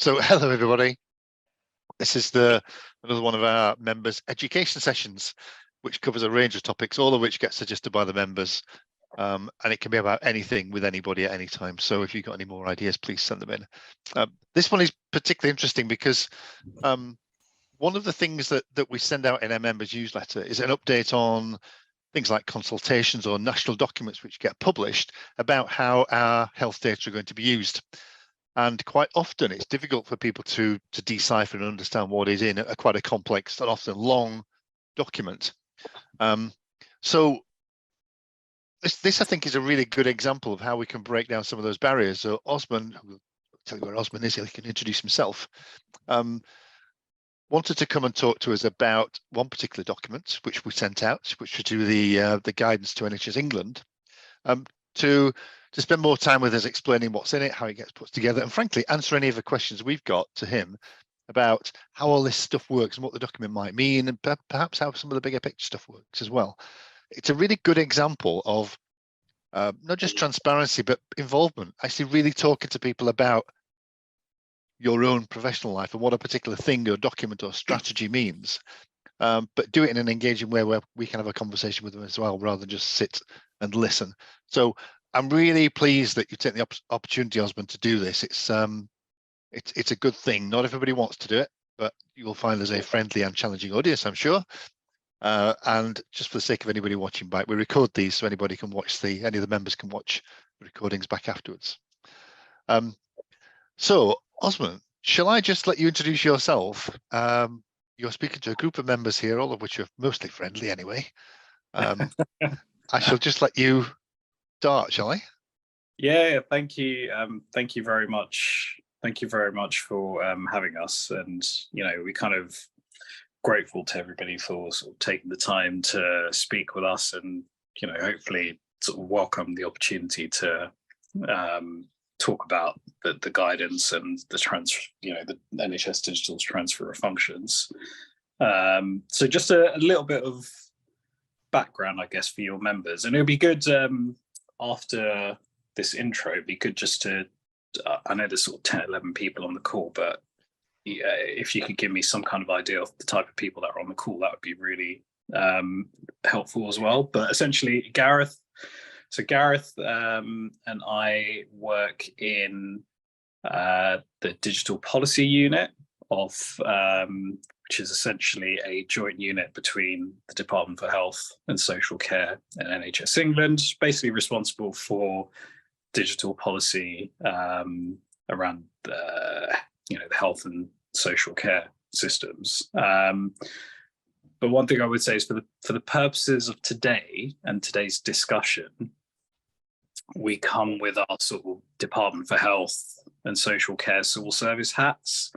So hello everybody. This is another one of our members' education sessions, which covers a range of topics, all of which get suggested by the members. And it can be about anything with anybody at any time. So if you've got any more ideas, please send them in. This one is particularly interesting because one of the things that we send out in our members' newsletter is an update on things like consultations or national documents which get published about how our health data are going to be used. And quite often it's difficult for people to decipher and understand what is in quite a complex and often long document. So this I think is a really good example of how we can break down some of those barriers. So Osman, I'll tell you where Osman is, he can introduce himself. Wanted to come and talk to us about one particular document which we sent out, which was to the guidance to NHS England, to spend more time with us explaining what's in it, how it gets put together, and frankly answer any of the questions we've got to him about how all this stuff works and what the document might mean, and perhaps how some of the bigger picture stuff works as well. It's a really good example of not just transparency but involvement, actually really talking to people about your own professional life and what a particular thing or document or strategy means, but do it in an engaging way where we can have a conversation with them as well, rather than just sit and listen. So I'm really pleased that you take the opportunity, Osman, to do this. It's a good thing. Not everybody wants to do it, but you will find there's a friendly and challenging audience, I'm sure. And just for the sake of anybody watching back, we record these so anybody can watch any of the members can watch the recordings back afterwards. So Osman, shall I just let you introduce yourself? You're speaking to a group of members here, all of which are mostly friendly anyway. I shall just let you start, shall I? Yeah, thank you. Thank you very much. Thank you very much for having us. And, we're kind of grateful to everybody for sort of taking the time to speak with us and, hopefully sort of welcome the opportunity to talk about the guidance and the the NHS digital transfer of functions. So just a little bit of background, I guess, for your members, and it'll be good after this intro, it'd be good just to, I know there's sort of 10, 11 people on the call, but if you could give me some kind of idea of the type of people that are on the call, that would be really helpful as well. But essentially, Gareth and I work in the digital policy unit of, which is essentially a joint unit between the Department for Health and Social Care and NHS England, basically responsible for digital policy around the health and social care systems. But one thing I would say is for the purposes of today and today's discussion, we come with our sort of Department for Health and Social Care civil service hats,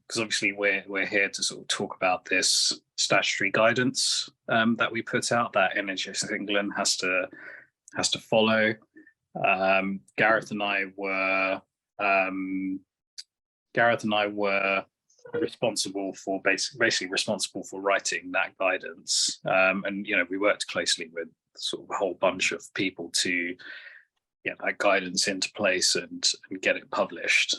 because obviously we're here to sort of talk about this statutory guidance that we put out that NHS England has to follow. Gareth and I were responsible for basically responsible for writing that guidance, and we worked closely with sort of a whole bunch of people to get that guidance into place and get it published.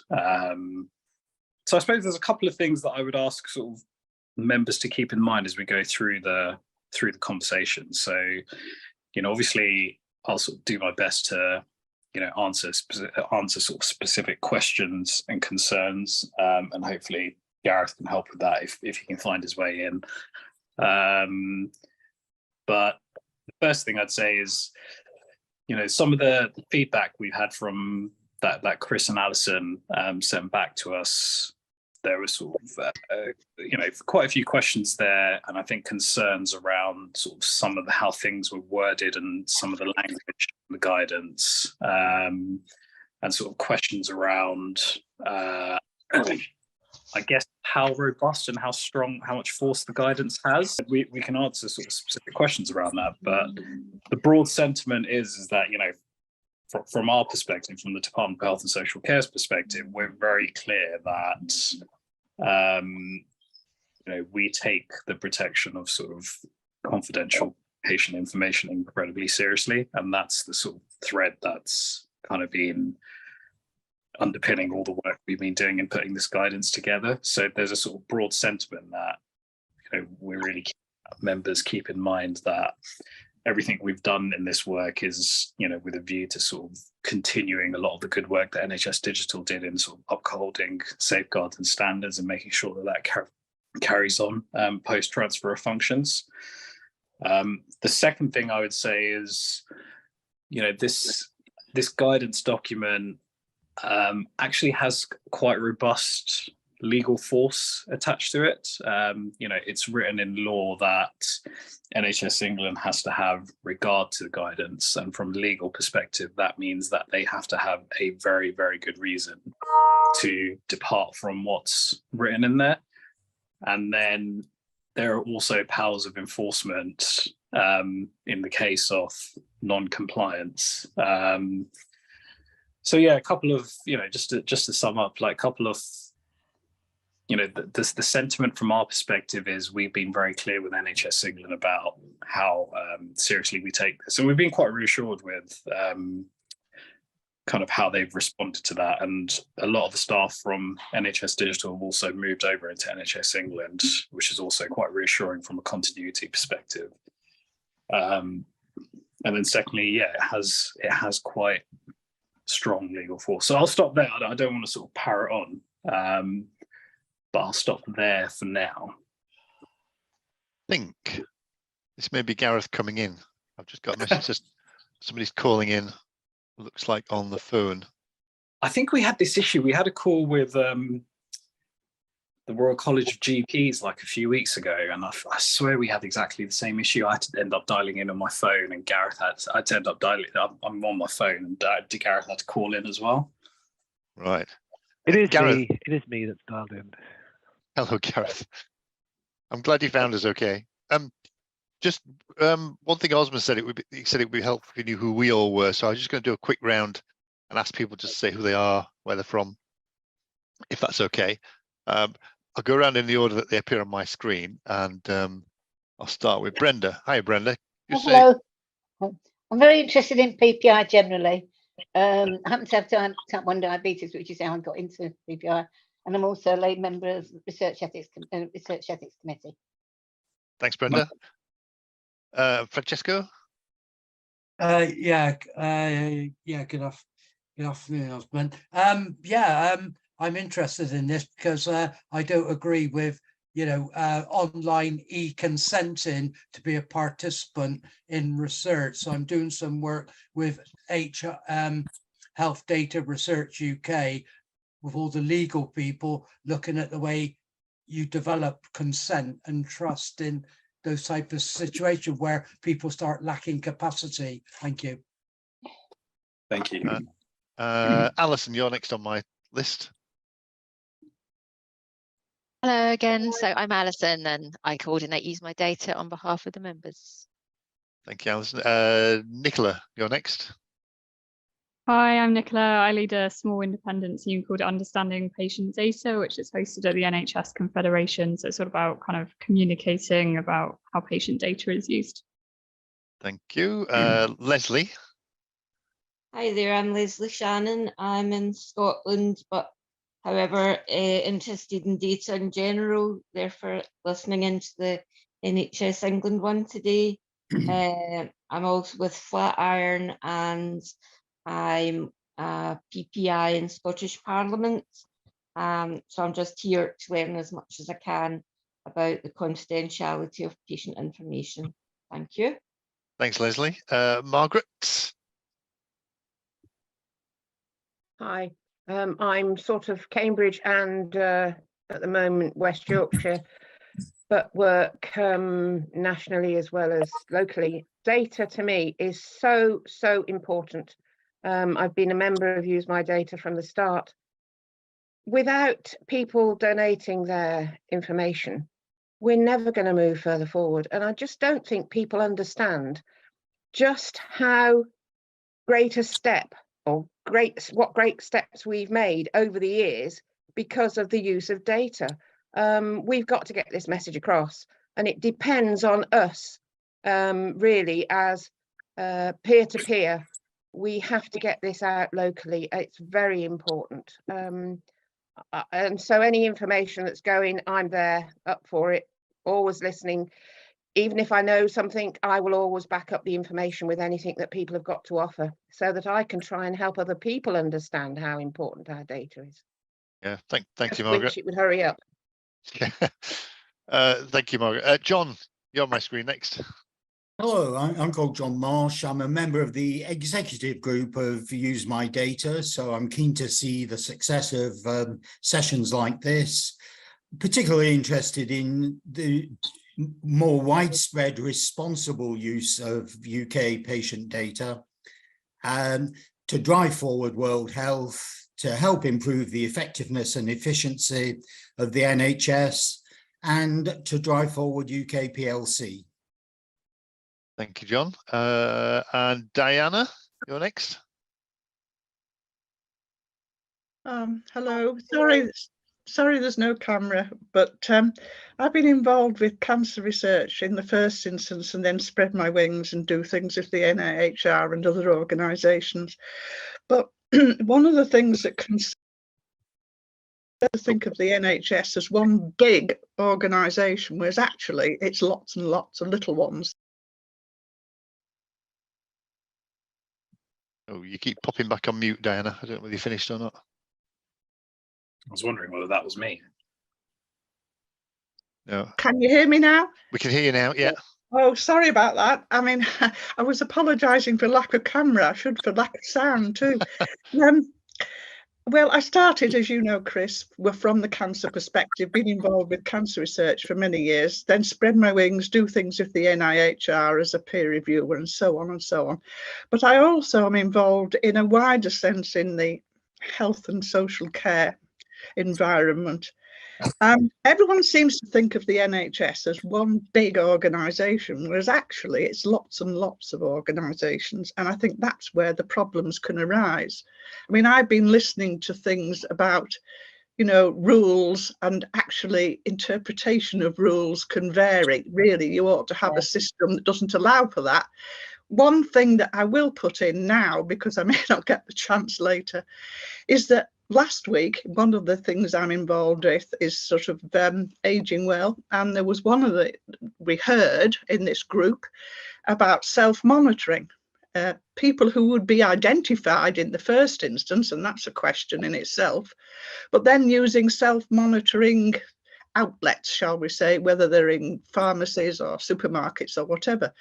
So I suppose there's a couple of things that I would ask sort of members to keep in mind as we go through the conversation. So, obviously I'll sort of do my best to, answer sort of specific questions and concerns, and hopefully Gareth can help with that if he can find his way in. But the first thing I'd say is, some of the feedback we've had from that Chris and Alison sent back to us, there was sort of, quite a few questions there, and I think concerns around sort of some of how things were worded and some of the language, the guidance, and sort of questions around, I guess, how robust and how strong, how much force the guidance has. We can answer sort of specific questions around that, but the broad sentiment is that, from our perspective, from the Department of Health and Social Care's perspective, we're very clear that we take the protection of sort of confidential patient information incredibly seriously, and that's the sort of thread that's kind of been underpinning all the work we've been doing in putting this guidance together. So there's a sort of broad sentiment that, you know, we're really members keep in mind that everything we've done in this work is, you know, with a view to sort of continuing a lot of the good work that NHS Digital did in sort of upholding safeguards and standards and making sure that that carries on post transfer of functions. The second thing I would say is, you know, this guidance document actually has quite robust legal force attached to it. You know, it's written in law that NHS England has to have regard to the guidance, and from a legal perspective, that means that they have to have a very, very good reason to depart from what's written in there. And then there are also powers of enforcement in the case of non-compliance. So yeah, a couple of, you know, just to sum up, like a couple of, you know, the sentiment from our perspective is we've been very clear with NHS England about how seriously we take this, and we've been quite reassured with kind of how they've responded to that. And a lot of the staff from NHS Digital have also moved over into NHS England, which is also quite reassuring from a continuity perspective. And then secondly, yeah, it has quite strong legal force. So I'll stop there. I don't want to sort of parrot on, but I'll stop there for now. I think this may be Gareth coming in. I've just got a message. Just somebody's calling in. Looks like on the phone. I think we had this issue. We had a call with the Royal College of GPs like a few weeks ago, and I swear we had exactly the same issue. I had to end up dialing in on my phone, and Gareth had to end up dialing. I'm on my phone, and Gareth had to call in as well. Right. It is Gareth. me. It is me that's dialed in. Hello, Gareth. I'm glad you found us okay. Just one thing Osman said, he said it would be helpful if you knew who we all were. So I was just going to do a quick round and ask people just to say who they are, where they're from, if that's okay. I'll go around in the order that they appear on my screen, and I'll start with Brenda. Hi, Brenda. Hello. I'm very interested in PPI generally. I happen to have type 1 diabetes, which is how I got into PPI, and I'm also a lay member of the Research Ethics Committee. Thanks, Brenda. Francesco. Good afternoon, Osman. I'm interested in this because I don't agree with, you know, online e-consenting to be a participant in research. So I'm doing some work with Health Data Research UK with all the legal people looking at the way you develop consent and trust in those type of situations where people start lacking capacity. Thank you. Thank you. Alison, you're next on my list. Hello again. So I'm Alison, and I coordinate Use My Data on behalf of the members. Thank you, Alison. Nicola, you're next. Hi, I'm Nicola. I lead a small independent team called Understanding Patient Data, which is hosted at the NHS Confederation. So it's sort of about kind of communicating about how patient data is used. Thank you. Leslie. Hi there, I'm Leslie Shannon. I'm in Scotland, but however, interested in data in general, therefore listening into the NHS England one today. I'm also with Flatiron, and I'm a PPI in Scottish Parliament. So I'm just here to learn as much as I can about the confidentiality of patient information. Thank you. Thanks, Leslie. Margaret. Hi, I'm sort of Cambridge and at the moment West Yorkshire, but work nationally as well as locally. Data to me is so important. I've been a member of Use My Data from the start. Without people donating their information, we're never going to move further forward. And I just don't think people understand just how great a step or what great steps we've made over the years because of the use of data. We've got to get this message across, and it depends on us really as peer-to-peer we have to get this out locally. It's very important. And so any information that's going, I'm there, up for it, always listening. Even if I know something, I will always back up the information with anything that people have got to offer, so that I can try and help other people understand how important our data is. Yeah, thank you, Just Margaret. wish it would hurry up. Thank you, Margaret. John, you're on my screen next. Hello, I'm called John Marsh. I'm a member of the executive group of Use My Data, so I'm keen to see the success of sessions like this. Particularly interested in the more widespread responsible use of UK patient data to drive forward world health, to help improve the effectiveness and efficiency of the NHS, and to drive forward UK PLC. Thank you, John. And Diana, you're next. Hello, sorry there's no camera, but I've been involved with cancer research in the first instance and then spread my wings and do things with the NIHR and other organisations. But one of the things that can think of the NHS as one big organisation, whereas actually it's lots and lots of little ones. Oh, you keep popping back on mute, Diana. I don't know whether you finished or not. I was wondering whether that was me. No. Can you hear me now? We can hear you now, yeah. Oh, sorry about that. I mean, I was apologising for lack of camera. I should for lack of sound too. Well, I started, as you know, Chris, we're from the cancer perspective, been involved with cancer research for many years, then spread my wings, do things with the NIHR as a peer reviewer and so on and so on. But I also am involved in a wider sense in the health and social care environment. Everyone seems to think of the NHS as one big organisation, whereas actually it's lots and lots of organisations. And I think that's where the problems can arise. I mean, I've been listening to things about, you know, rules, and actually interpretation of rules can vary. Really, you ought to have a system that doesn't allow for that. One thing that I will put in now, because I may not get the chance later, is that last week, one of the things I'm involved with is sort of aging well. And there was we heard in this group about self-monitoring, people who would be identified in the first instance, and that's a question in itself, but then using self-monitoring outlets, shall we say, whether they're in pharmacies or supermarkets or whatever.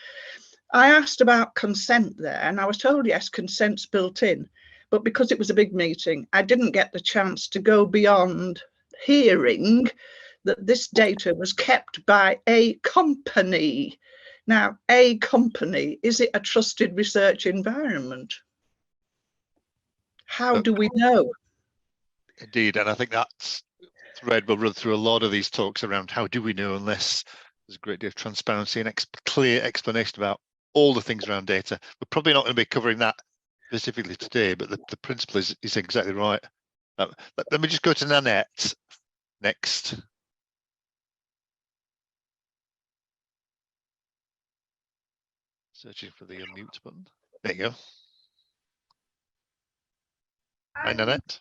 I asked about consent there, and I was told, yes, consent's built in. But because it was a big meeting, I didn't get the chance to go beyond hearing that this data was kept by a company. Now, a company, is it a trusted research environment? How do we know? Indeed, and I think that's thread will run through a lot of these talks around how do we know, unless there's a great deal of transparency and clear explanation about all the things around data. We're probably not going to be covering that specifically today, but the principle is exactly right. Let me just go to Nanette next. Searching for the unmute button. There you go. Hi, Nanette.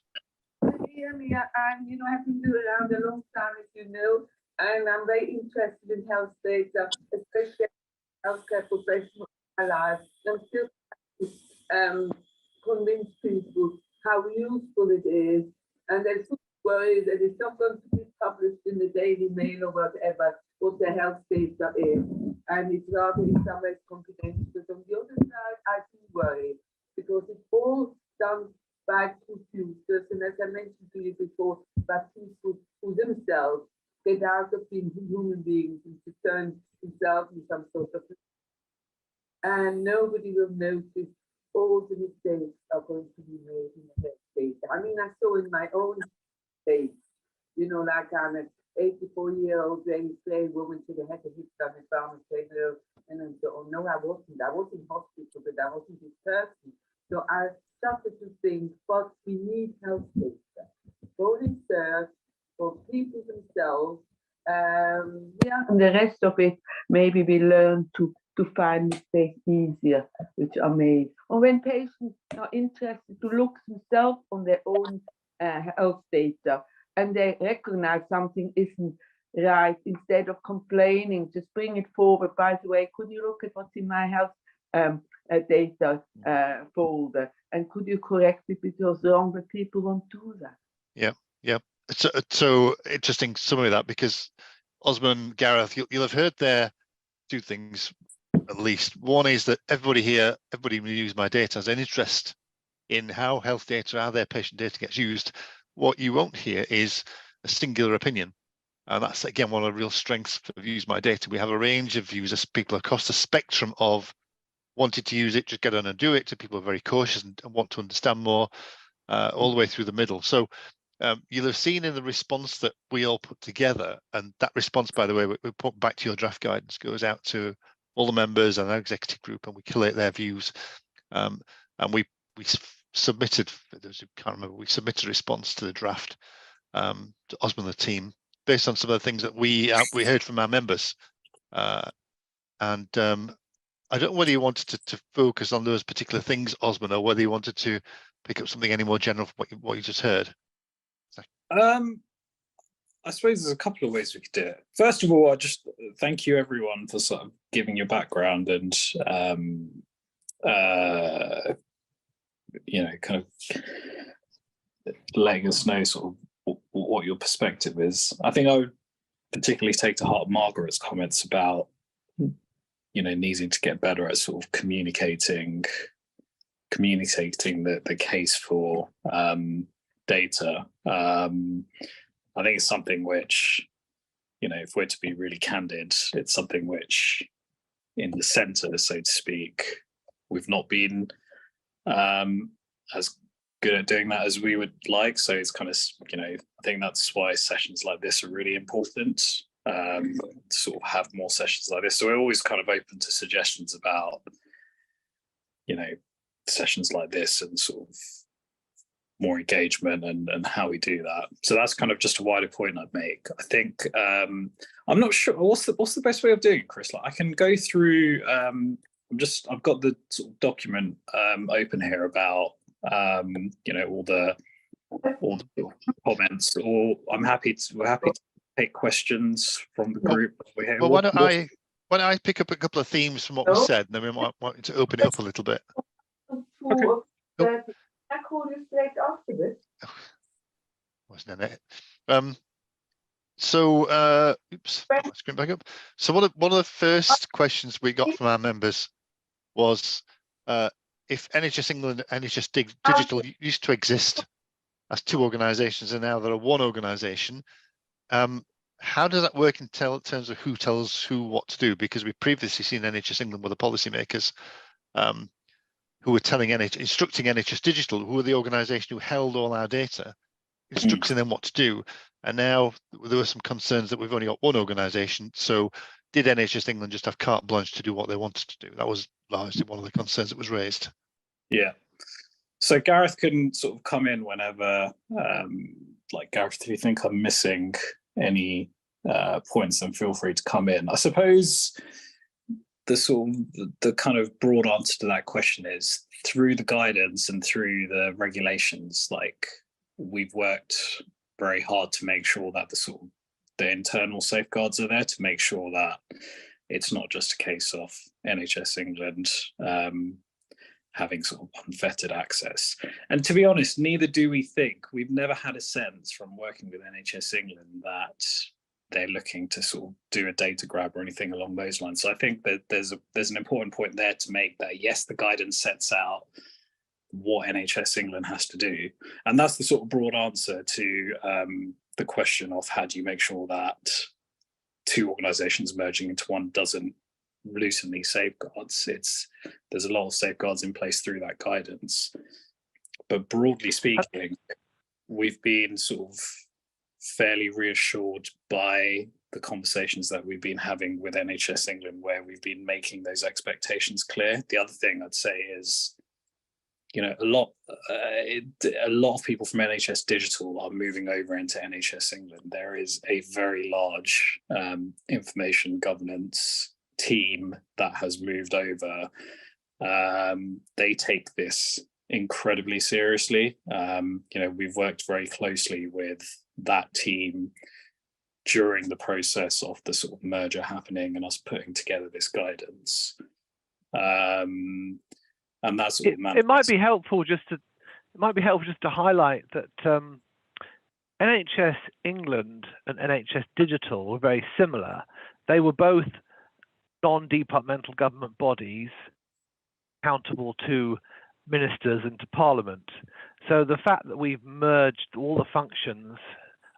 Hear me? I've been doing around a long time, as you know, and I'm very interested in health data, especially healthcare professional in my life. I'm still convince people how useful it is, and they're so worried that it's not going to be published in the Daily Mail or whatever, what their health data is, and it's rather in some ways confidential. But on the other side, I do worry, because it's all done by computers, and as I mentioned to you before, by people who themselves get out of being human beings and to turn themselves into some sort of, and nobody will notice all the mistakes are going to be made in the health data. I mean, I saw in my own state, like I'm an 84-year-old gray woman to the head of hip pharmacy, and so on. No, I wasn't. I was in hospital, but I wasn't this person. So I started to think, but we need health data for research, for people themselves. And the rest of it, maybe we learn to to find mistakes easier, which are made. Or when patients are interested to look themselves on their own health data and they recognize something isn't right, instead of complaining, just bring it forward. By the way, could you look at what's in my health data folder, and could you correct it because wrong, but people won't do that. Yeah. So interesting summary of that, because Osman, Gareth, you'll have heard there two things at least. One is that everybody who uses my data has an interest in how health data, how their patient data gets used. What you won't hear is a singular opinion. And that's, again, one of the real strengths of Use My Data. We have a range of users, people across the spectrum of wanting to use it, just get on and do it, to people who are very cautious and want to understand more, all the way through the middle. So you'll have seen in the response that we all put together, and that response, by the way, we put back to your draft guidance, goes out to all the members and our executive group, and we collate their views. And we submitted, for those who can't remember, we submitted a response to the draft to Osman and the team, based on some of the things that we heard from our members. I don't know whether you wanted to focus on those particular things, Osman, or whether you wanted to pick up something any more general from what you just heard. I suppose there's a couple of ways we could do it. First of all, I just thank you everyone for sort of giving your background and kind of letting us know sort of what your perspective is. I think I would particularly take to heart Margaret's comments about needing to get better at sort of communicating the case for data. I think it's something which, if we're to be really candid, it's something which, in the centre, so to speak, we've not been as good at doing that as we would like. So it's kind of, I think that's why sessions like this are really important. Sort of have more sessions like this. So we're always kind of open to suggestions about, sessions like this and sort of more engagement and how we do that. So that's kind of just a wider point I'd make. I think I'm not sure what's the best way of doing it, Chris. Like, I can go through. I've got the sort of document open here about all the comments. Or we're happy to take questions from the group. Well, why don't I pick up a couple of themes from what was said, and then we might want to open it up a little bit. Okay. I call you straight afterwards. Wasn't it? So, oops, screen back up. So one of the first questions we got from our members was if NHS England and NHS Digital used to exist as two organisations, and now there are one organisation. How does that work in terms of who tells who what to do? Because we've previously seen NHS England with the policymakers who were instructing NHS Digital, who were the organisation who held all our data, instructing them what to do. And now there were some concerns that we've only got one organisation. So did NHS England just have carte blanche to do what they wanted to do? That was largely one of the concerns that was raised. Yeah. So Gareth can sort of come in whenever, Gareth, if you think I'm missing any points, then feel free to come in. I suppose the kind of broad answer to that question is, through the guidance and through the regulations, we've worked very hard to make sure that the internal safeguards are there to make sure that it's not just a case of NHS England having sort of unfettered access. And to be honest, neither do we think. We've never had a sense from working with NHS England that they're looking to sort of do a data grab or anything along those lines. So I think that there's an important point there to make, that yes, the guidance sets out what NHS England has to do. And that's the sort of broad answer to the question of how do you make sure that two organisations merging into one doesn't loosen these safeguards. There's a lot of safeguards in place through that guidance. But broadly speaking, we've been sort of fairly reassured by the conversations that we've been having with NHS England, where we've been making those expectations clear. The other thing I'd say is, a lot of people from NHS Digital are moving over into NHS England. There is a very large information governance team that has moved over, they take this incredibly seriously. We've worked very closely with that team during the process of the sort of merger happening and us putting together this guidance. And that's it might be helpful just to highlight that NHS England and NHS Digital were very similar. They were both non-departmental government bodies accountable to ministers and to Parliament. So the fact that we've merged all the functions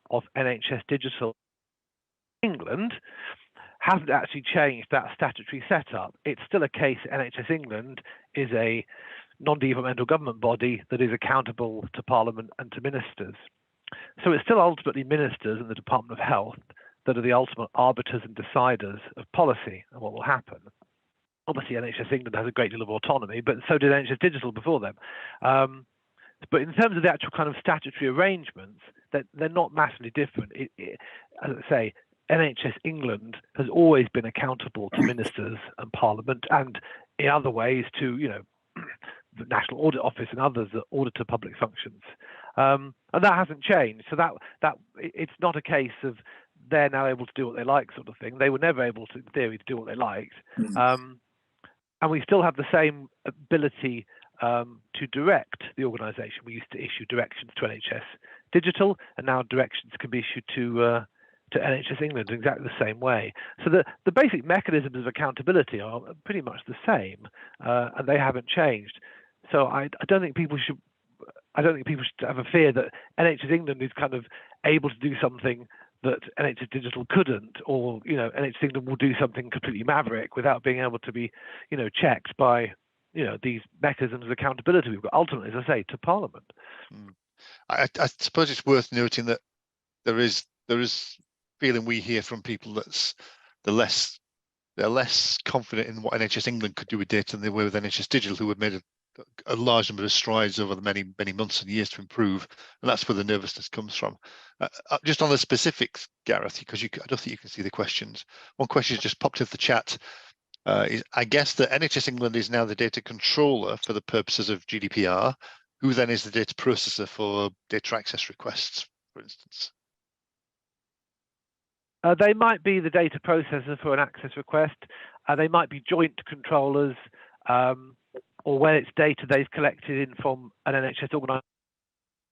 of NHS Digital England hasn't actually changed that statutory setup. It's still a case that NHS England is a non-departmental government body that is accountable to Parliament and to ministers. So it's still ultimately ministers and the Department of Health that are the ultimate arbiters and deciders of policy and what will happen. Obviously, NHS England has a great deal of autonomy, but so did NHS Digital before them. But in terms of the actual kind of statutory arrangements, they're not massively different. As I say, NHS England has always been accountable to ministers and Parliament, and in other ways to, the National Audit Office and others that auditor public functions, and that hasn't changed. So that it's not a case of they're now able to do what they like, sort of thing. They were never able to, in theory, to do what they liked, and we still have the same ability to direct the organisation. We used to issue directions to NHS Digital, and now directions can be issued to NHS England in exactly the same way. So the basic mechanisms of accountability are pretty much the same, and they haven't changed. So I don't think people should have a fear that NHS England is kind of able to do something that NHS Digital couldn't, or NHS England will do something completely maverick without being able to be checked by these mechanisms of accountability we've got ultimately, as I say, to Parliament. I suppose it's worth noting that there is feeling we hear from people that's they're less confident in what NHS England could do with data than they were with NHS Digital, who have made a large number of strides over the many months and years to improve, and that's where the nervousness comes from. Just on the specifics, Gareth, because I don't think you can see the questions. One question just popped into the chat. Is, I guess that NHS England is now the data controller for the purposes of GDPR. Who then is the data processor for data access requests, for instance? They might be the data processor for an access request. They might be joint controllers, or when it's data they've collected in from an NHS organisation,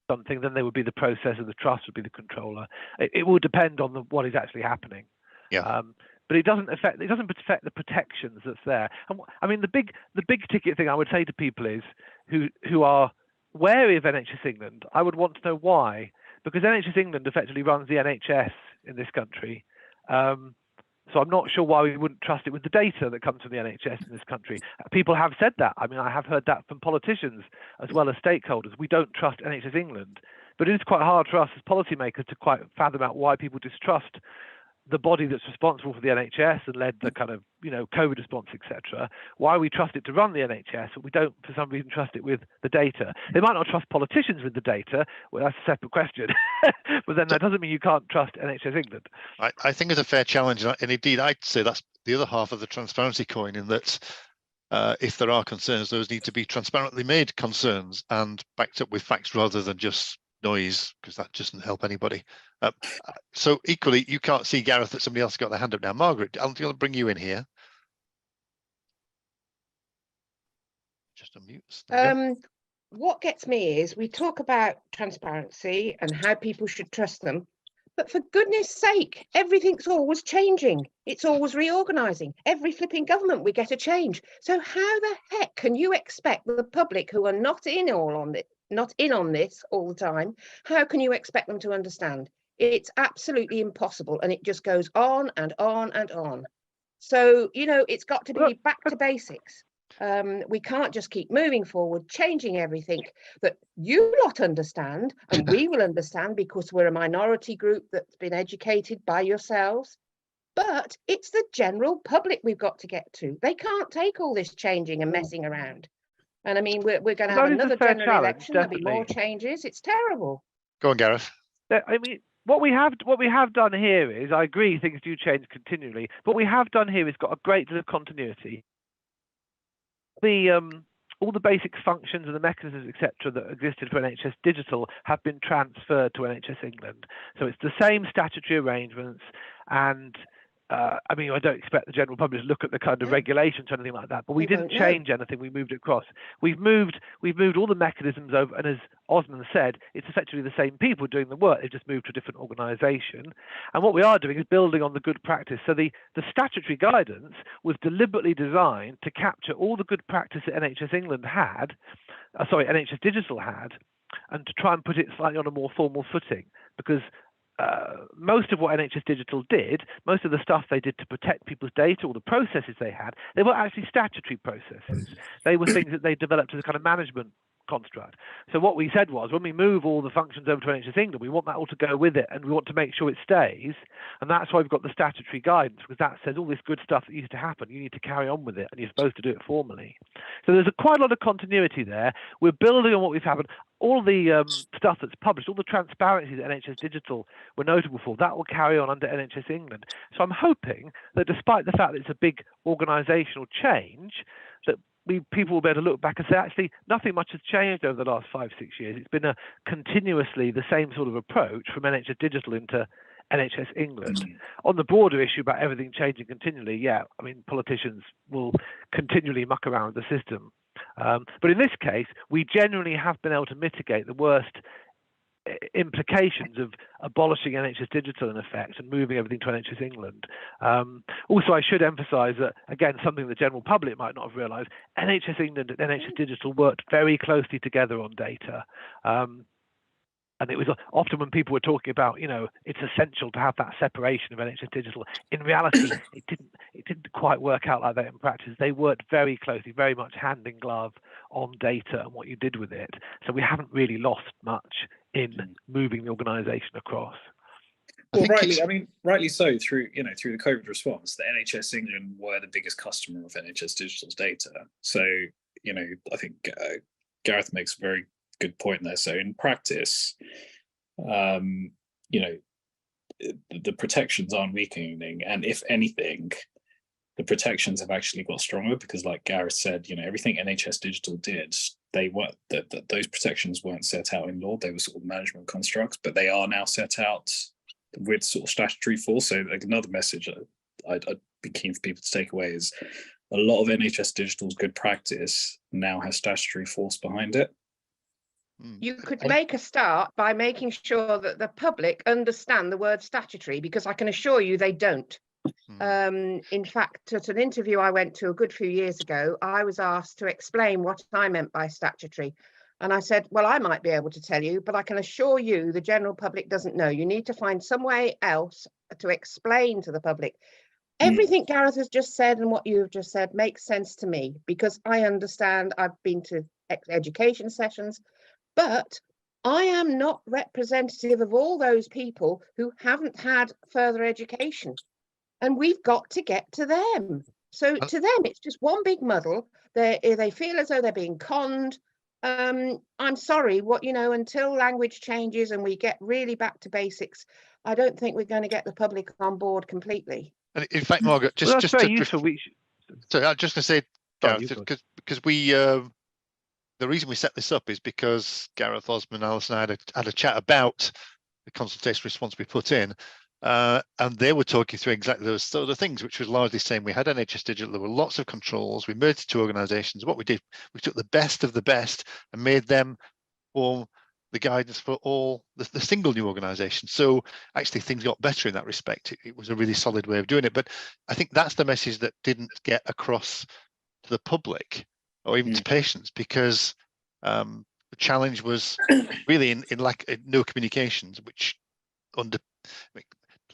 something, then they would be the processor. The trust would be the controller. It will depend on what is actually happening. Yeah. But it doesn't affect the protections that's there. And I mean, the big ticket thing I would say to people is who are wary of NHS England. I would want to know why, because NHS England effectively runs the NHS in this country. So I'm not sure why we wouldn't trust it with the data that comes from the NHS in this country. People have said that. I mean, I have heard that from politicians as well as stakeholders. We don't trust NHS England, but it is quite hard for us as policymakers to quite fathom out why people distrust the body that's responsible for the NHS and led the kind of, COVID response, etc. Why we trust it to run the NHS, but we don't, for some reason, trust it with the data. They might not trust politicians with the data. Well, that's a separate question. But then that doesn't mean you can't trust NHS England. I think it's a fair challenge, and indeed, I'd say that's the other half of the transparency coin. In that, if there are concerns, those need to be transparently made concerns and backed up with facts rather than just noise, because that doesn't help anybody. So equally, you can't see, Gareth, that somebody else got their hand up now. Margaret, I'll bring you in here. Just unmute. What gets me is we talk about transparency and how people should trust them, but for goodness sake, everything's always changing. It's always reorganizing. Every flipping government we get a change. So how the heck can you expect the public, who are not in on this all the time, how can you expect them to understand? It's absolutely impossible, and it just goes on and on and on. So, it's got to be back to basics. We can't just keep moving forward, changing everything that you lot understand, and we will understand because we're a minority group that's been educated by yourselves. But it's the general public we've got to get to. They can't take all this changing and messing around. And I mean, we're going to have another general election. There'll be more changes. It's terrible. Go on, Gareth. I mean, what we have done here is, I agree, things do change continually. But what we have done here is got a great deal of continuity. All the basic functions and the mechanisms, etc., that existed for NHS Digital have been transferred to NHS England. So it's the same statutory arrangements, and I mean, I don't expect the general public to look at the kind of regulations or anything like that, but we didn't change anything. We moved it across. We've moved all the mechanisms over, and as Osman said, it's effectively the same people doing the work. They've just moved to a different organisation. And what we are doing is building on the good practice. So the statutory guidance was deliberately designed to capture all the good practice that NHS England had, NHS Digital had, and to try and put it slightly on a more formal footing, because most of what NHS Digital did, most of the stuff they did to protect people's data, all the processes they had, they were actually statutory processes. They were things that they developed as a kind of management construct. So what we said was, when we move all the functions over to NHS England, we want that all to go with it, and we want to make sure it stays. And that's why we've got the statutory guidance, because that says all this good stuff that used to happen, you need to carry on with it, and you're supposed to do it formally. So there's quite a lot of continuity there. We're building on what we've happened. All the stuff that's published, all the transparency that NHS Digital were notable for, that will carry on under NHS England. So I'm hoping that despite the fact that it's a big organisational change, that people will be able to look back and say, actually, nothing much has changed over the last 5-6 years. It's been continuously the same sort of approach from NHS Digital into NHS England. On the broader issue about everything changing continually, yeah, I mean, politicians will continually muck around with the system. But in this case, we generally have been able to mitigate the worst implications of abolishing NHS Digital in effect and moving everything to NHS England. Also, I should emphasise that, again, something the general public might not have realised, NHS England and NHS Digital worked very closely together on data. And it was often when people were talking about, you know, it's essential to have that separation of NHS Digital. In reality, it didn't quite work out like that in practice. They worked very closely, very much hand in glove on data and what you did with it. So we haven't really lost much in moving the organisation across. Well, rightly so. Through the COVID response, the NHS England were the biggest customer of NHS Digital's data. So, you know, I think Gareth makes a very good point there. So in practice, you know, the protections aren't weakening, and if anything, the protections have actually got stronger, because, like Gareth said, you know, everything NHS Digital did, they weren't those protections weren't set out in law. They were sort of management constructs, but they are now set out with sort of statutory force. So, like, another message I'd be keen for people to take away is a lot of NHS Digital's good practice now has statutory force behind it. You could make a start by making sure that the public understand the word statutory, because I can assure you they don't. In fact, at an interview I went to a good few years ago, I was asked to explain what I meant by statutory. And I said, well, I might be able to tell you, but I can assure you the general public doesn't know. You need to find some way else to explain to the public. Everything Gareth has just said and what you've just said makes sense to me, because I understand. I've been to education sessions. But I am not representative of all those people who haven't had further education, and we've got to get to them. So to them, it's just one big muddle. They feel as though they're being conned. I'm sorry, until language changes and we get really back to basics, I don't think we're going to get the public on board completely. And in fact, Margaret, so I'm just going to say, because we. The reason we set this up is because Gareth, Osman, Alison and I had a chat about the consultation response we put in, and they were talking through exactly those sort of things, which was largely saying we had NHS Digital, there were lots of controls, we merged two organisations. What we did, we took the best of the best and made them form the guidance for all the single new organisation. So actually things got better in that respect. It was a really solid way of doing it. But I think that's the message that didn't get across to the public or even to patients, because the challenge was really in no communications, which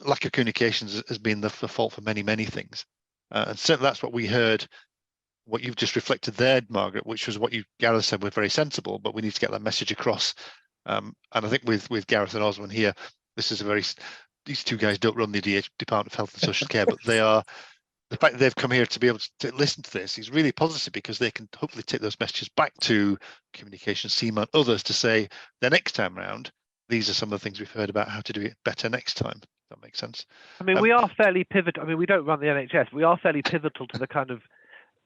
lack of communications has been the fault for many things. And certainly that's what we heard, what you've just reflected there, Margaret, which was what Gareth said was very sensible, but we need to get that message across. And I think with Gareth and Osman here, these two guys don't run the Department of Health and Social Care, but they are. The fact that they've come here to be able to listen to this is really positive, because they can hopefully take those messages back to communications, CMA and others to say the next time round, these are some of the things we've heard about how to do it better next time. That makes sense. I mean, we are fairly pivotal. I mean, we don't run the NHS. We are fairly pivotal to the kind of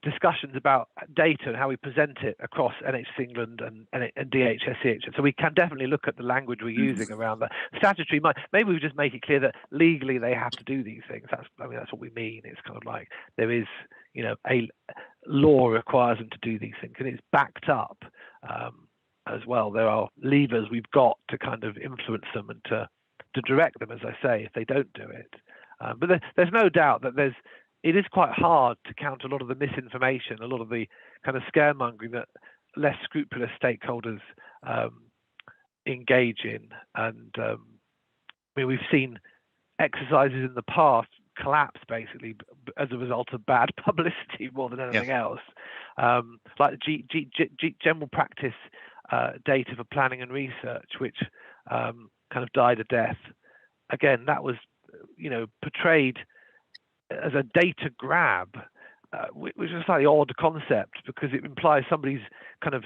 discussions about data and how we present it across NHS England and DHS. So we can definitely look at the language we're using around the statutory. Maybe we just make it clear that legally they have to do these things. That's what we mean. It's kind of like there is, you know, a law requires them to do these things, and it's backed up as well. There are levers we've got to kind of influence them and to direct them, as I say, if they don't do it. But there's no doubt that it is quite hard to counter a lot of the misinformation, a lot of the kind of scaremongering that less scrupulous stakeholders engage in. And I mean, we've seen exercises in the past collapse basically as a result of bad publicity more than anything else. Like the general practice data for planning and research, which kind of died a death. Again, that was, you know, portrayed as a data grab, which is a slightly odd concept because it implies somebody's kind of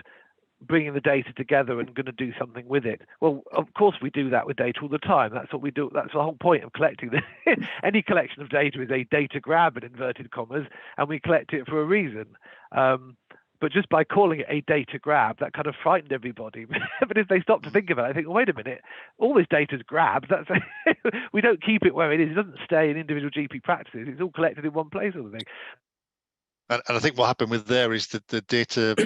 bringing the data together and going to do something with it. Well, of course we do that with data all the time. That's what we do. That's the whole point of collecting any collection of data is a data grab in inverted commas, and we collect it for a reason. But just by calling it a data grab, that kind of frightened everybody. But if they stop to think about it, I think, well, wait a minute, all this data is grabs. That's we don't keep it where it is. It doesn't stay in individual GP practices. It's all collected in one place, sort of thing. And I think what happened with there is that the data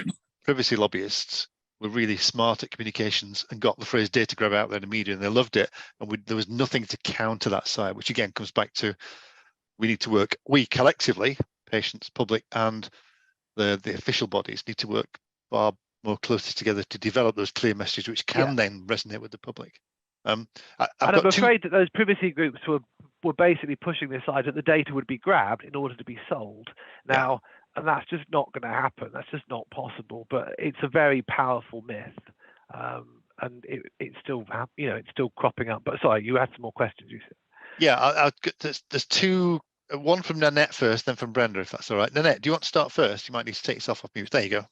privacy lobbyists were really smart at communications and got the phrase data grab out there in the media, and they loved it. And there was nothing to counter that side, which again comes back to we need to work, we collectively, patients, public, and the official bodies need to work far more closely together to develop those clear messages which can then resonate with the public. I'm afraid that those privacy groups were basically pushing this side that the data would be grabbed in order to be sold. Now, and that's just not going to happen. That's just not possible. But it's a very powerful myth, and it's still, you know, it's still cropping up. But sorry, you had some more questions. You said. Yeah, there's two. One from Nanette first, then from Brenda, if that's all right. Nanette, do you want to start first? You might need to take yourself off mute. There you go.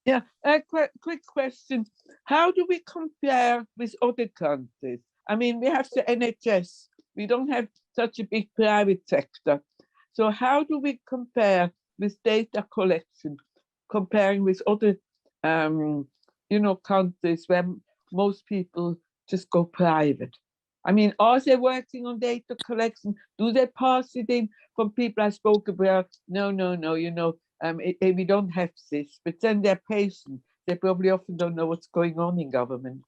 Yeah, a quick question. How do we compare with other countries? I mean, we have the NHS. We don't have such a big private sector. So how do we compare with data collection, comparing with other, you know, countries where most people just go private? I mean, are they working on data collection? Do they pass it in from people I spoke about? No, you know, we don't have this. But then they're patient. They probably often don't know what's going on in government.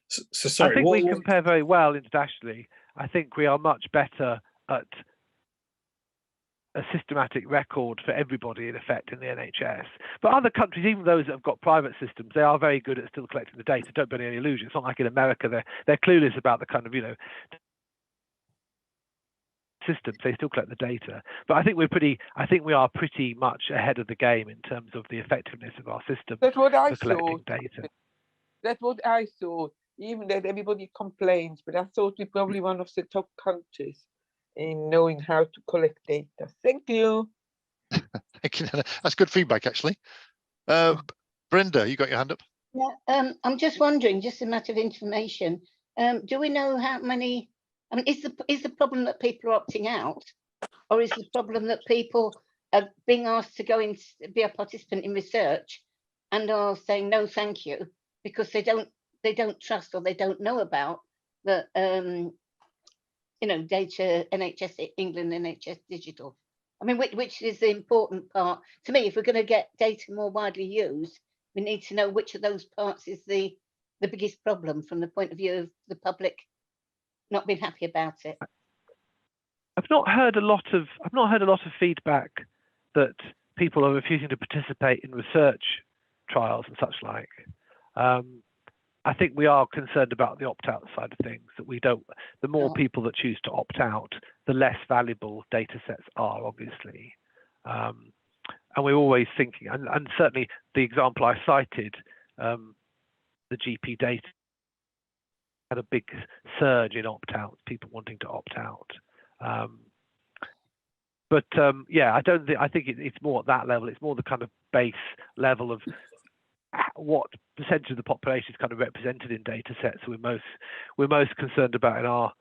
So sorry, I think we compare very well internationally. I think we are much better at a systematic record for everybody in effect in the NHS. But other countries, even those that have got private systems, they are very good at still collecting the data. Don't be any illusion. It's not like in America they're clueless about the kind of, you know, systems. They still collect the data. But I think we are pretty much ahead of the game in terms of the effectiveness of our system for collecting data. That's what I thought. Even that everybody complains, but I thought we're probably one of the top countries in knowing how to collect data. Thank you. That's good feedback, actually. Brenda, you got your hand up? Yeah, I'm just wondering, just a matter of information. Do we know how many? I mean, is the problem that people are opting out, or is the problem that people are being asked to go in, be a participant in research, and are saying no, thank you, because they don't trust or they don't know about the you know, data, NHS England, NHS Digital. I mean, which is the important part to me. If we're going to get data more widely used, we need to know which of those parts is the biggest problem from the point of view of the public not being happy about it. I've not heard a lot of feedback that people are refusing to participate in research trials and such like. I think we are concerned about the opt-out side of things, that we don't, the more people that choose to opt out, the less valuable data sets are, obviously. And we're always thinking, and certainly the example I cited, the GP data had a big surge in opt-outs, people wanting to opt out. Yeah, I think it's more at that level. It's more the kind of base level of what percentage of the population is kind of represented in data sets we're most concerned about in our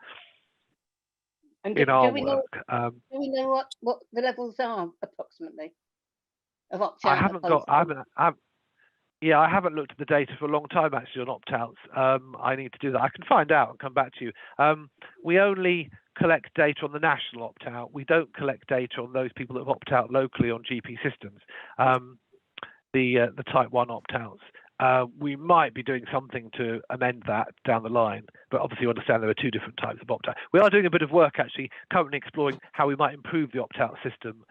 work. Do we know what the levels are approximately of opt-out? I haven't looked at the data for a long time actually on opt-outs. I need to do that. I can find out and come back to you. We only collect data on the national opt-out. We don't collect data on those people that have opt out locally on GP systems. The type 1 opt-outs. We might be doing something to amend that down the line, but obviously you understand there are two different types of opt-out. We are doing a bit of work actually, currently exploring how we might improve the opt-out system,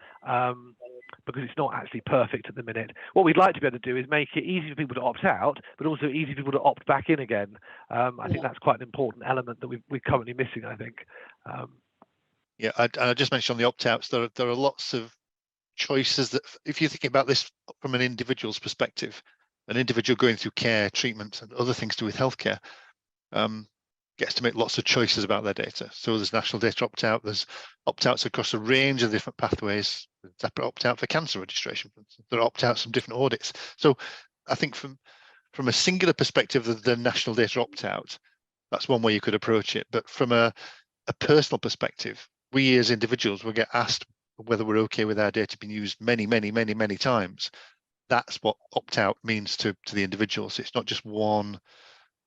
because it's not actually perfect at the minute. What we'd like to be able to do is make it easy for people to opt out, but also easy for people to opt back in again. I think that's quite an important element that we're currently missing, I think. Yeah, I just mentioned on the opt-outs, there are lots of choices that, if you're thinking about this from an individual's perspective, an individual going through care, treatment, and other things to do with healthcare, gets to make lots of choices about their data. So there's national data opt-out, there's opt-outs across a range of different pathways, separate opt-out for cancer registration, for instance. There are opt-outs from different audits. So I think from a singular perspective of the national data opt-out, that's one way you could approach it. But from a personal perspective, we as individuals will get asked whether we're okay with our data being used many times. That's what opt-out means to the individual. So it's not just one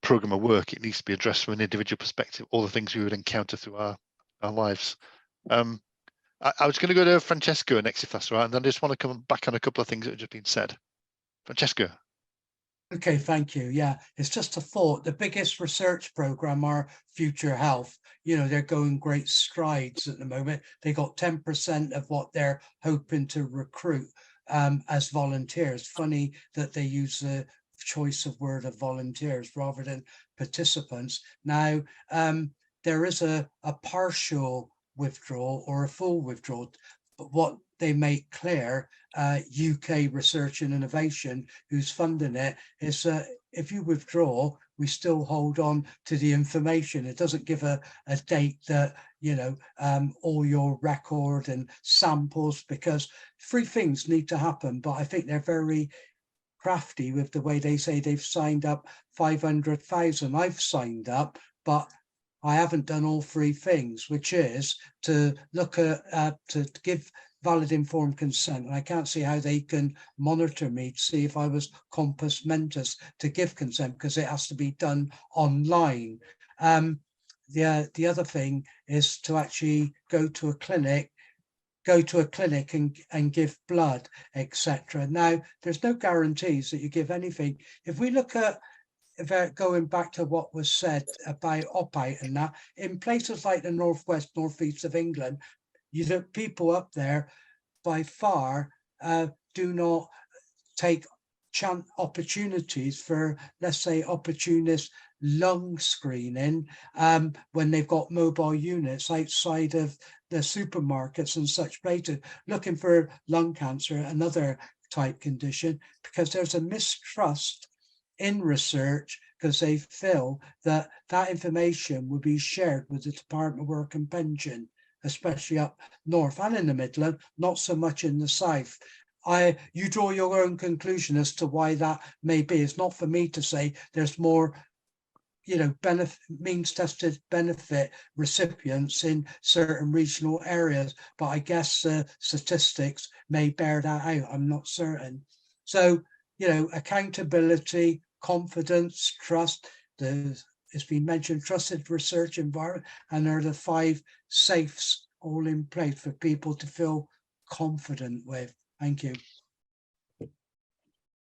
program of work. It needs to be addressed from an individual perspective, all the things we would encounter through our lives. I was going to go to Francesco next, if that's all right, and then I just want to come back on a couple of things that have just been said. Francesco. Okay, thank you. Yeah, it's just a thought. The biggest research program are Future Health. You know, they're going great strides at the moment. They got 10% of what they're hoping to recruit as volunteers. Funny that they use the choice of word of volunteers rather than participants. Now, there is a partial withdrawal or a full withdrawal, but what they make clear, UK Research and Innovation, who's funding it, is if you withdraw, we still hold on to the information. It doesn't give a date that, you know, all your record and samples, because three things need to happen. But I think they're very crafty with the way they say they've signed up 500,000. I've signed up, but I haven't done all three things, which is to look at, to give valid informed consent. And I can't see how they can monitor me to see if I was compos mentis to give consent, because it has to be done online. The other thing is to actually go to a clinic and give blood, etc. Now, there's no guarantees that you give anything. If we look at, going back to what was said about opt-out and that, in places like the northwest, northeast of England, people up there by far do not take opportunities for, let's say, opportunist lung screening when they've got mobile units outside of the supermarkets and such places looking for lung cancer, another type condition, because there's a mistrust in research, because they feel that that information will be shared with the Department of Work and Pension, especially up north and in the Midland, not so much in the south. You draw your own conclusion as to why that may be. It's not for me to say there's more, you know, means tested benefit recipients in certain regional areas, but I guess statistics may bear that out. I'm not certain. So, you know, accountability, confidence, trust, it's been mentioned, trusted research environment, and there are the 5 safes all in place for people to feel confident with. Thank you.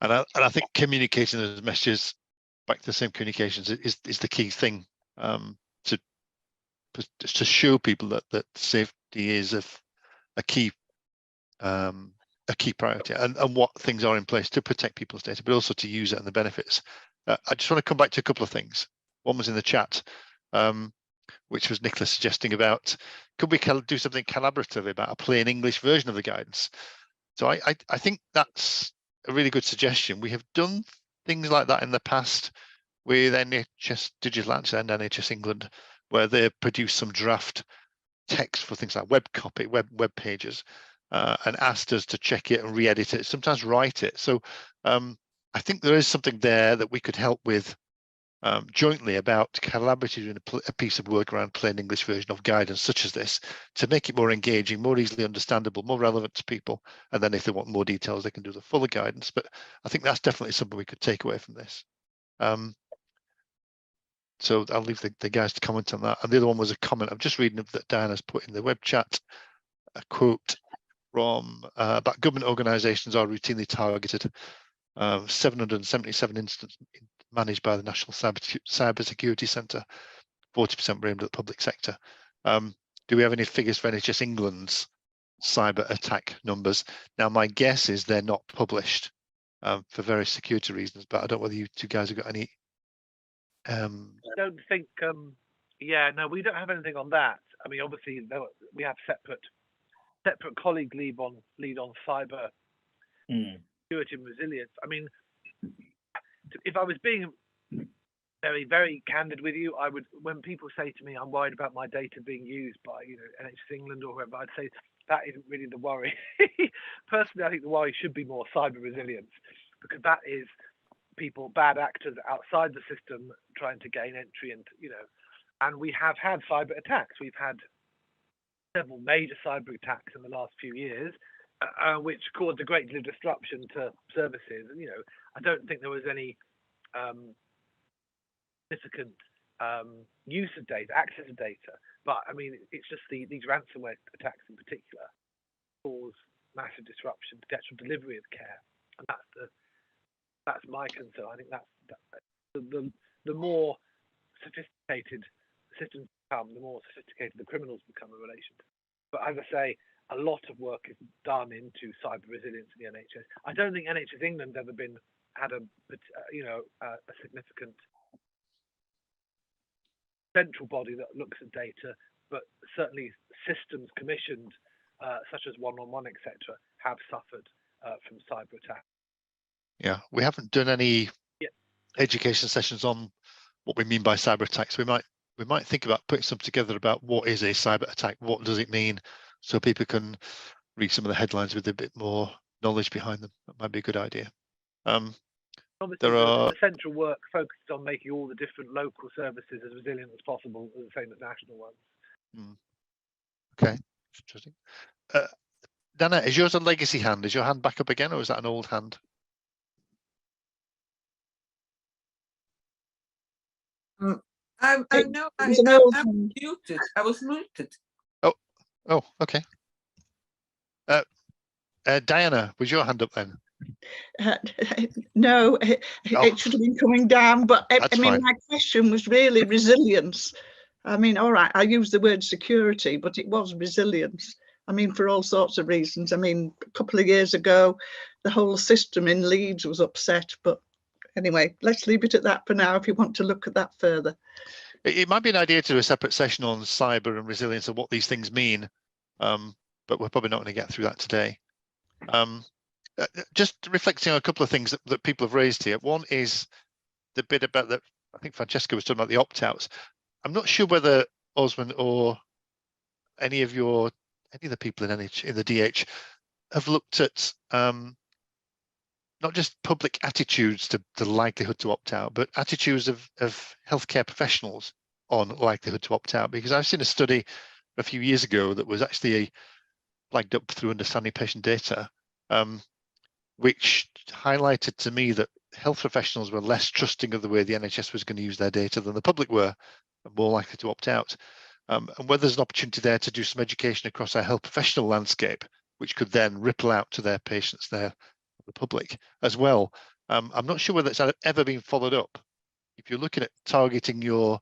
And I think communicating those messages back to the same communications is the key thing, to show people that safety is a key priority, and what things are in place to protect people's data, but also to use it and the benefits. I just want to come back to a couple of things. One was in the chat, which was Nicola suggesting about, could we do something collaborative about a plain English version of the guidance? So I think that's a really good suggestion. We have done things like that in the past with NHS Digital Access and NHS England, where they produce some draft text for things like web copy, web pages, and asked us to check it and re-edit it, sometimes write it. So I think there is something there that we could help with jointly about collaborating in a piece of work around plain English version of guidance such as this to make it more engaging, more easily understandable, more relevant to people. And then if they want more details, they can do the fuller guidance. But I think that's definitely something we could take away from this. So I'll leave the guys to comment on that. And the other one was a comment I'm just reading that Diana's put in the web chat, a quote from about government organisations are routinely targeted. 777 incidents managed by the National Cyber Security Centre, 40% were aimed at the public sector. Do we have any figures for NHS England's cyber attack numbers? Now, my guess is they're not published for various security reasons, but I don't know whether you two guys have got any. I don't think, yeah, no, we don't have anything on that. I mean, obviously, we have separate colleague lead on cyber security and resilience. I mean, if I was being very, very candid with you, I would, when people say to me, I'm worried about my data being used by, NHS England or whoever, I'd say that isn't really the worry. Personally, I think the worry should be more cyber resilience, because that is people, bad actors outside the system trying to gain entry and, and we have had cyber attacks. We've had several major cyber attacks in the last few years, which caused a great deal of disruption to services. And, I don't think there was any significant use of data, access to data. But I mean, it's just these ransomware attacks in particular cause massive disruption to the actual delivery of care, and that's my concern. I think that's the more sophisticated systems become, the more sophisticated the criminals become in relation to. But as I say, a lot of work is done into cyber resilience in the NHS. I don't think NHS England's ever had a significant central body that looks at data, but certainly systems commissioned, such as 111, etc., have suffered from cyber attack. Yeah, we haven't done any education sessions on what we mean by cyber attacks. We might think about putting some together about what is a cyber attack, what does it mean, so people can read some of the headlines with a bit more knowledge behind them. That might be a good idea. Obviously, the central work focused on making all the different local services as resilient as possible, the same as national ones. Okay, interesting. Dana, is yours a legacy hand? Is your hand back up again, or is that an old hand? I'm muted. I was muted. Oh, okay. Diana, was your hand up then? No, it should have been coming down, but I mean, fine. My question was really resilience. I mean, all right, I used the word security, but it was resilience. I mean, for all sorts of reasons. I mean, a couple of years ago, the whole system in Leeds was upset, but anyway, let's leave it at that for now if you want to look at that further. It might be an idea to do a separate session on cyber and resilience and what these things mean, but we're probably not going to get through that today. Just reflecting on a couple of things that people have raised here. One is the bit about that. I think Francesca was talking about the opt-outs. I'm not sure whether Osman or any of the people in the DH have looked at not just public attitudes to the likelihood to opt out, but attitudes of healthcare professionals on likelihood to opt out. Because I've seen a study a few years ago that was actually flagged up through understanding patient data, which highlighted to me that health professionals were less trusting of the way the NHS was going to use their data than the public were, and more likely to opt out. And whether there's an opportunity there to do some education across our health professional landscape, which could then ripple out to their patients, the public as well. I'm not sure whether it's ever been followed up. If you're looking at targeting your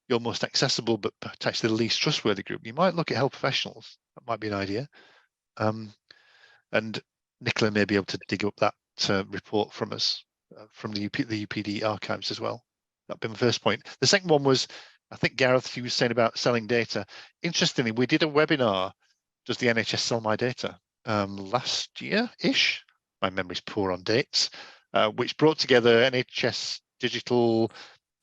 most accessible but potentially the least trustworthy group, you might look at health professionals. That might be an idea. And Nicola may be able to dig up that report from us, from the UPD archives as well. That'd be my first point. The second one was, I think Gareth, he was saying about selling data. Interestingly, we did a webinar, Does the NHS Sell My Data? Last year-ish. My memory's poor on dates, which brought together NHS Digital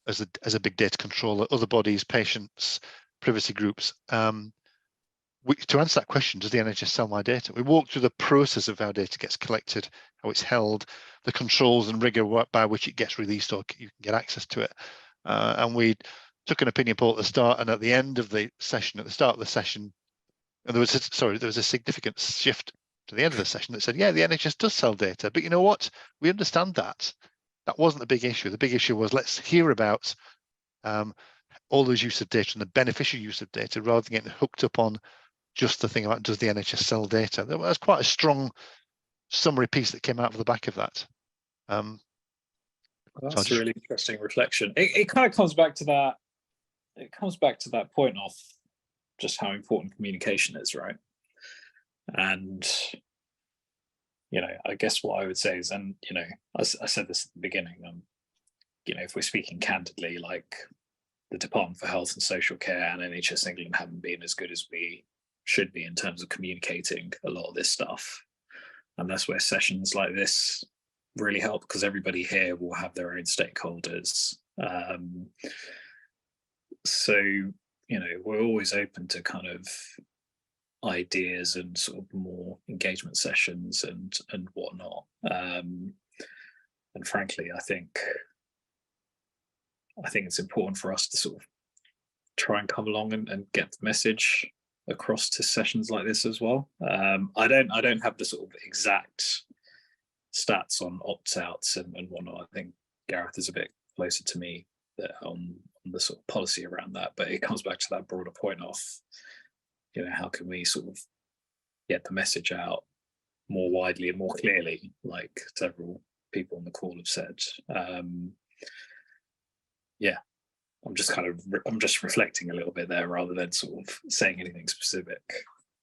as a big data controller, other bodies, patients, privacy groups, to answer that question, does the NHS sell my data? We walk through the process of how data gets collected, how it's held, the controls and rigor by which it gets released or you can get access to it. And we took an opinion poll at the start and at the end of the session, at the start of the session, and there was a significant shift to the end of the session that said, yeah, the NHS does sell data, but you know what? We understand that. That wasn't the big issue. The big issue was let's hear about all those use of data and the beneficial use of data rather than getting hooked up on just the thing about does the NHS sell data. There was quite a strong summary piece that came out of the back of that. That's a really interesting reflection. It kind of comes back to that. It comes back to that point of just how important communication is, right? And I guess what I would say is, and I said this at the beginning. If we're speaking candidly, like the Department for Health and Social Care and NHS England haven't been as good as we should be in terms of communicating a lot of this stuff, and that's where sessions like this really help, because everybody here will have their own stakeholders. So we're always open to kind of ideas and sort of more engagement sessions and whatnot. And frankly, I think it's important for us to sort of try and come along and get the message across to sessions like this as well. I don't have the sort of exact stats on opt-outs and whatnot. I think Gareth is a bit closer to me on the sort of policy around that, but it comes back to that broader point of how can we sort of get the message out more widely and more clearly, like several people on the call have said. I'm just reflecting a little bit there rather than sort of saying anything specific.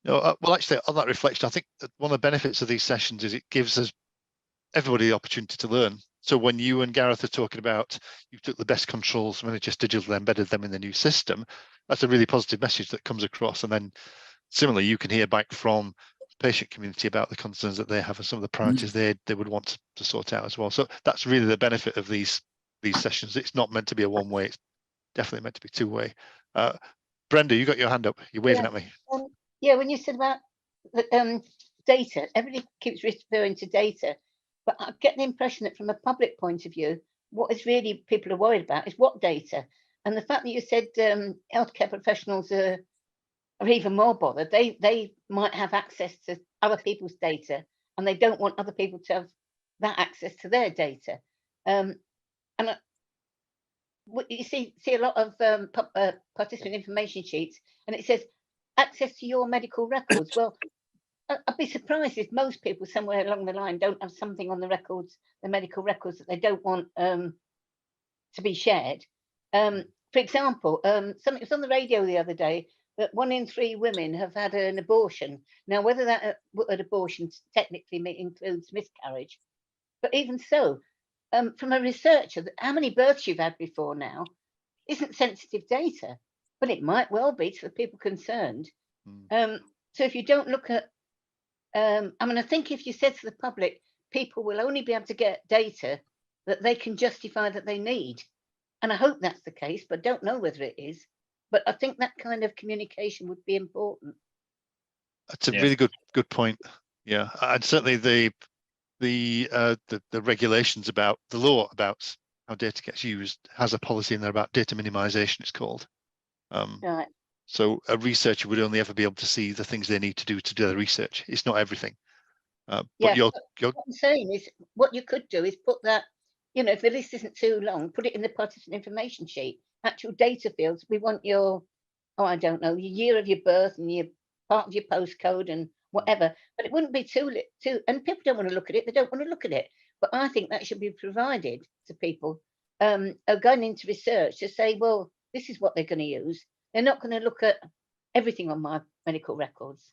Well, actually, on that reflection, I think that one of the benefits of these sessions is it gives us everybody the opportunity to learn. So when you and Gareth are talking about you took the best controls from NHS Digital and embedded them in the new system, that's a really positive message that comes across. And then similarly, you can hear back from the patient community about the concerns that they have and some of the priorities they would want to sort out as well. So that's really the benefit of these sessions. It's not meant to be a one-way, it's definitely meant to be two-way. Brenda, you got your hand up. You're waving at me. When you said about the, data, everybody keeps referring to data, but I get the impression that from a public point of view, what is really people are worried about is what data. And the fact that you said healthcare professionals are even more bothered. They might have access to other people's data, and they don't want other people to have that access to their data. And you see a lot of participant information sheets, and it says access to your medical records. Well, I'd be surprised if most people somewhere along the line don't have something on the records, the medical records, that they don't want to be shared. For example, something was on the radio the other day that 1 in 3 women have had an abortion. Now, whether that an abortion technically includes miscarriage, but even so, from a researcher, how many births you've had before now isn't sensitive data, but it might well be to the people concerned. So if you don't look at, I think if you said to the public, people will only be able to get data that they can justify that they need. And I hope that's the case, but don't know whether it is. But I think that kind of communication would be important. That's a really good point. Yeah, and certainly the regulations about the law about how data gets used has a policy in there about data minimization, it's called. Right. So a researcher would only ever be able to see the things they need to do the research. It's not everything. But what I'm saying is, what you could do is put that, if the list isn't too long, put it in the participant information sheet, actual data fields. We want your, I don't know, your year of your birth and your part of your postcode and whatever. But it wouldn't be too, and people don't want to look at it. They don't want to look at it. But I think that should be provided to people going into research to say, well, this is what they're going to use. They're not going to look at everything on my medical records.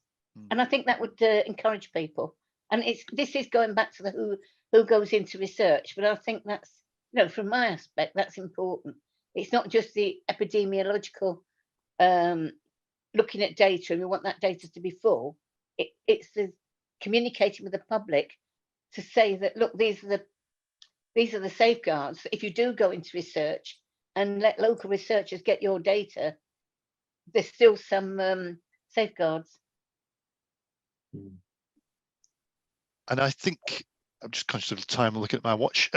And I think that would encourage people. And this is going back to the who goes into research, but I think that's, from my aspect, that's important. It's not just the epidemiological looking at data, and we want that data to be full. It's the communicating with the public to say that, look, these are the safeguards. If you do go into research and let local researchers get your data, there's still some safeguards. And I think I'm just conscious of the time. I'm looking at my watch.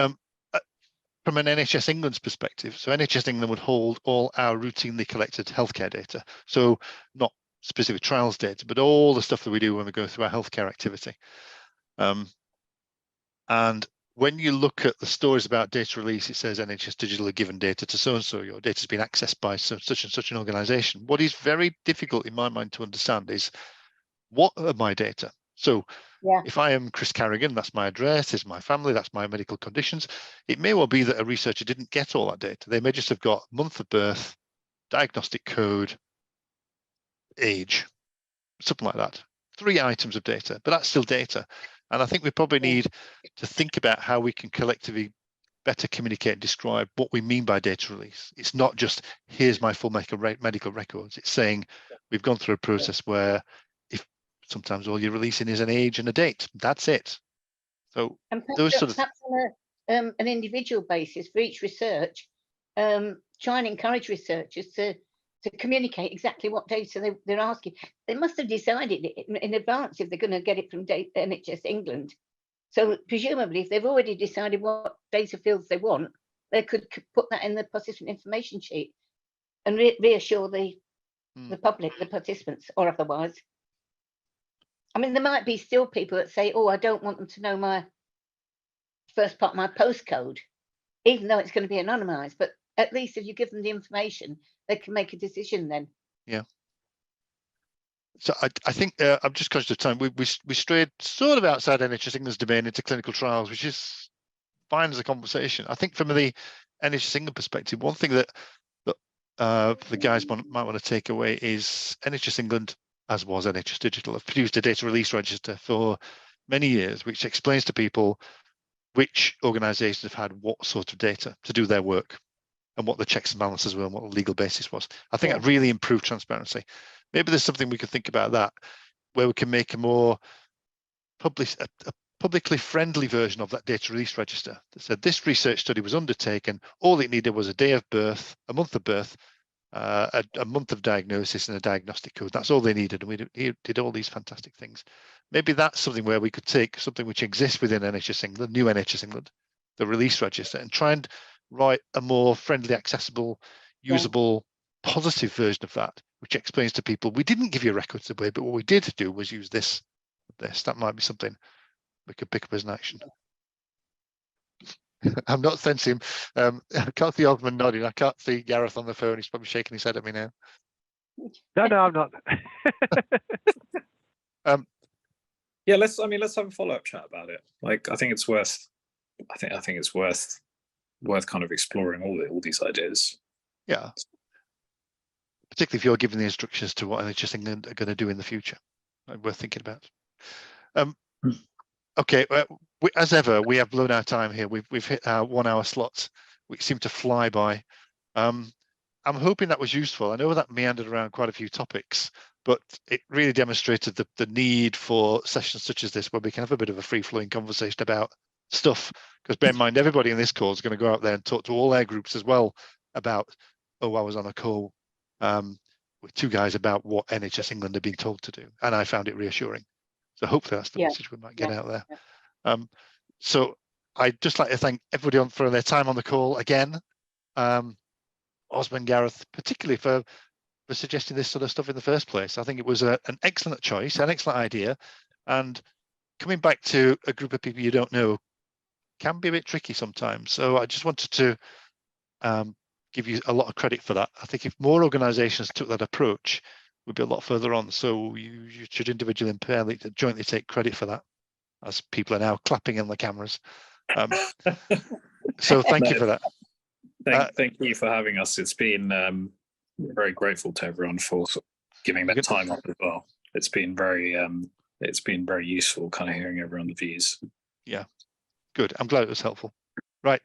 From an NHS England's perspective, so NHS England would hold all our routinely collected healthcare data. So not specific trials data, but all the stuff that we do when we go through our healthcare activity. And when you look at the stories about data release, it says NHS Digital have given data to so-and-so, your data's been accessed by such and such an organisation. What is very difficult in my mind to understand is, what are my data? So if I am Chris Carrigan, that's my address, is my family, that's my medical conditions. It may well be that a researcher didn't get all that data. They may just have got month of birth, diagnostic code, age, something like that. 3 items of data, but that's still data. And I think we probably need to think about how we can collectively better communicate and describe what we mean by data release. It's not just, here's my full medical records. It's saying we've gone through a process where if sometimes all you're releasing is an age and a date, that's it. So and those sort of perhaps on an individual basis for each research, try and encourage researchers to communicate exactly what data they're asking. They must have decided it in advance if they're going to get it from NHS England. So presumably, if they've already decided what data fields they want, they could put that in the participant information sheet and reassure the public, the participants, or otherwise. I mean, there might be still people that say, oh, I don't want them to know my first part, my postcode, even though it's going to be anonymized. But at least if you give them the information, they can make a decision then. Yeah. So I think I'm just conscious of time. We strayed sort of outside NHS England's domain into clinical trials, which is fine as a conversation. I think from the NHS England perspective, one thing that the guys might want to take away is NHS England, as was NHS Digital, have produced a data release register for many years, which explains to people which organisations have had what sort of data to do their work and what the checks and balances were and what the legal basis was. I think that really improved transparency. Maybe there's something we could think about that, where we can make a more publicly friendly version of that data release register that said this research study was undertaken, all it needed was a day of birth, a month of birth, a month of diagnosis and a diagnostic code. That's all they needed, and we did all these fantastic things. Maybe that's something where we could take something which exists within NHS England, new NHS England, the release register, and try and write a more friendly, accessible, usable, positive version of that, which explains to people, we didn't give you records away, but what we did do was use this. That might be something we could pick up as an action. I'm not sensing him. I can't see Osman nodding. I can't see Gareth on the phone. He's probably shaking his head at me now. No, I'm not. Yeah, let's have a follow-up chat about it. Like, I think it's worth. I think it's worth kind of exploring all these ideas. Yeah. Particularly if you're giving the instructions to what NHS England are going to do in the future. Worth thinking about. Okay, as ever, we have blown our time here. We've hit our 1 hour slots, which seem to fly by. I'm hoping that was useful. I know that meandered around quite a few topics, but it really demonstrated the need for sessions such as this, where we can have a bit of a free-flowing conversation about stuff. Because bear in mind, everybody in this call is going to go out there and talk to all their groups as well about, oh, I was on a call with 2 guys about what NHS England had been told to do, and I found it reassuring. So hopefully that's the message we might get out there. So I'd just like to thank everybody for their time on the call again. Osman, Gareth, particularly for suggesting this sort of stuff in the first place. I think it was an excellent choice, an excellent idea. And coming back to a group of people you don't know can be a bit tricky sometimes. So I just wanted to give you a lot of credit for that. I think if more organisations took that approach, we'd be a lot further on. So you should individually and pairly jointly take credit for that, as people are now clapping in the cameras. So thank you for that. Thank you for having us. It's been very grateful to everyone for giving that time up as well. It's been very useful kind of hearing everyone's views. Yeah, good. I'm glad it was helpful. Right.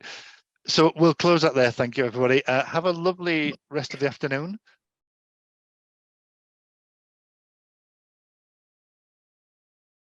So we'll close that there. Thank you, everybody. Have a lovely rest of the afternoon.